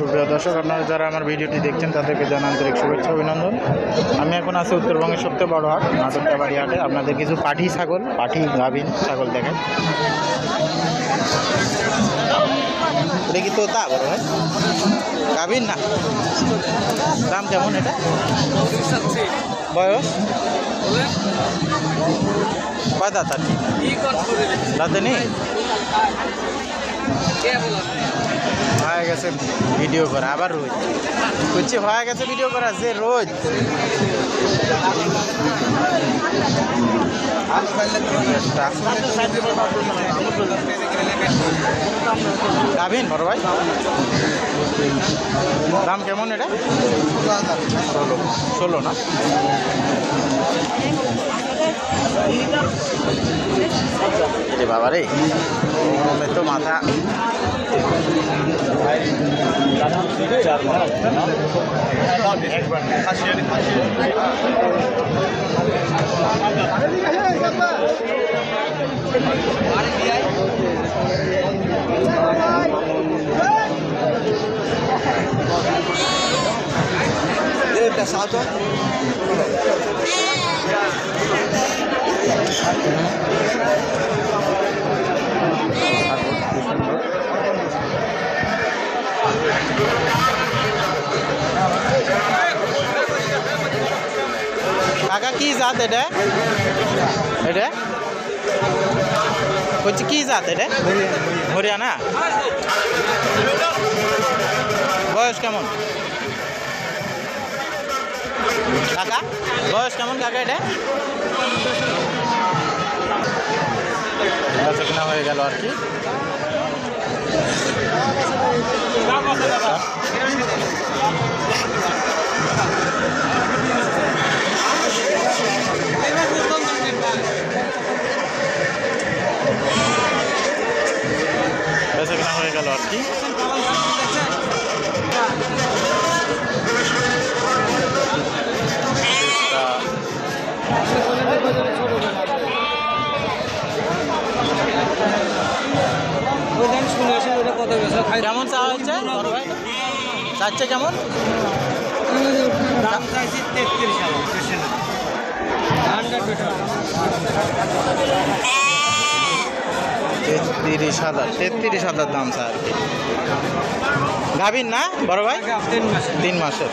সুপ্রিয় দর্শক, আপনারা যারা আমার ভিডিওটি দেখছেন তাদেরকে জানান আন্তরিক শুভেচ্ছা অভিনন্দন। আমি এখন আছি উত্তরবঙ্গের সবচেয়ে বড় হাট নাটোরটাবাড়ি হাটে। আপনাদের কিছু পাঠি গাভীন ছাগল দেখেন। এটা কি তোতা বড় ভাই? গাভীন না? দাম কেমন এটা? বয়স কয় দাঁত? আর কি দাঁতে নেই? হয়ে গেছে ভিডিও করা, আবার রোজ বুঝছি হয়ে গেছে ভিডিও করা যে রোজ। গাভীন বড় ভাই? দাম কেমন এটা? 16 না? রে বাবা রে, তো মাথা কাকা কি জাত এটা? এটা হচ্ছে কি জাত? এটা হরিয়ানা? বয়স কেমন কাকা? বয়স কেমন কাকা এটা? কিনা হয়ে গেল আর কি। বেচাকেনা হয়ে গেল আর কি। কেমন চা হচ্ছে চাচ্ছে? কেমন 33,000 দাম চা আর কি। গাভীন না বড় ভাই? 3 মাসের।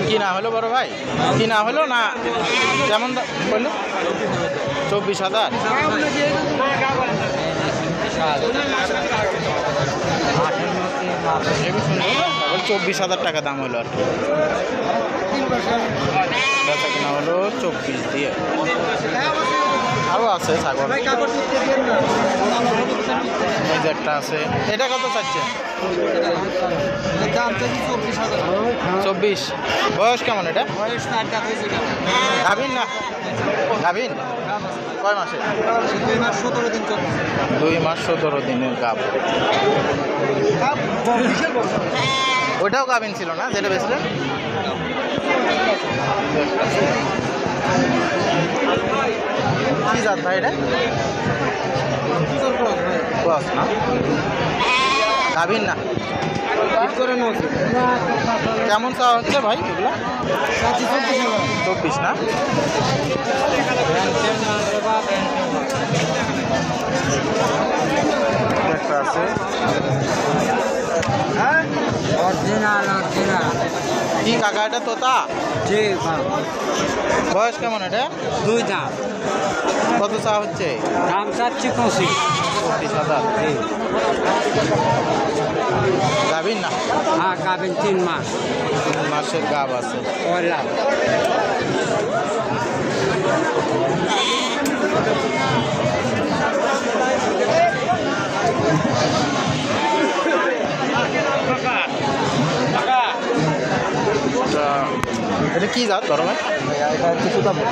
কি না হলো বড় ভাই? কি না হলো না? কেমন বললো? 24,000। 24,000 টাকা দাম হলো আর কি। বেচা কিনা হলো 24 দিয়ে। আরও আছে ছাগল, একটা আছে। এটা কত চাচ্ছে? 24। বয়স কেমন এটা? গাভীন না? গাভীন কয় মাসে? 2 মাস 17 দিনের গাভ। ওইটাও গাভীন ছিল না যেটা বেচলেন? কি জাত ভাই এটা? ক্রস না? গাভীন না? কেমন চা হচ্ছে ভাই এগুলো? 24 না? একটা আছে কি কাকা? এটা তোতা? বয়স কেমন এটা? 2 দাঁত। কত চা হচ্ছে? দাম চাচ্ছি 25,000। গাভীন না? হ্যাঁ গাভীন 3 মাস। 3 মাসের গাভ আছে। এটা কি জাত বড় ভাই? এটা হচ্ছে সুতাপুর।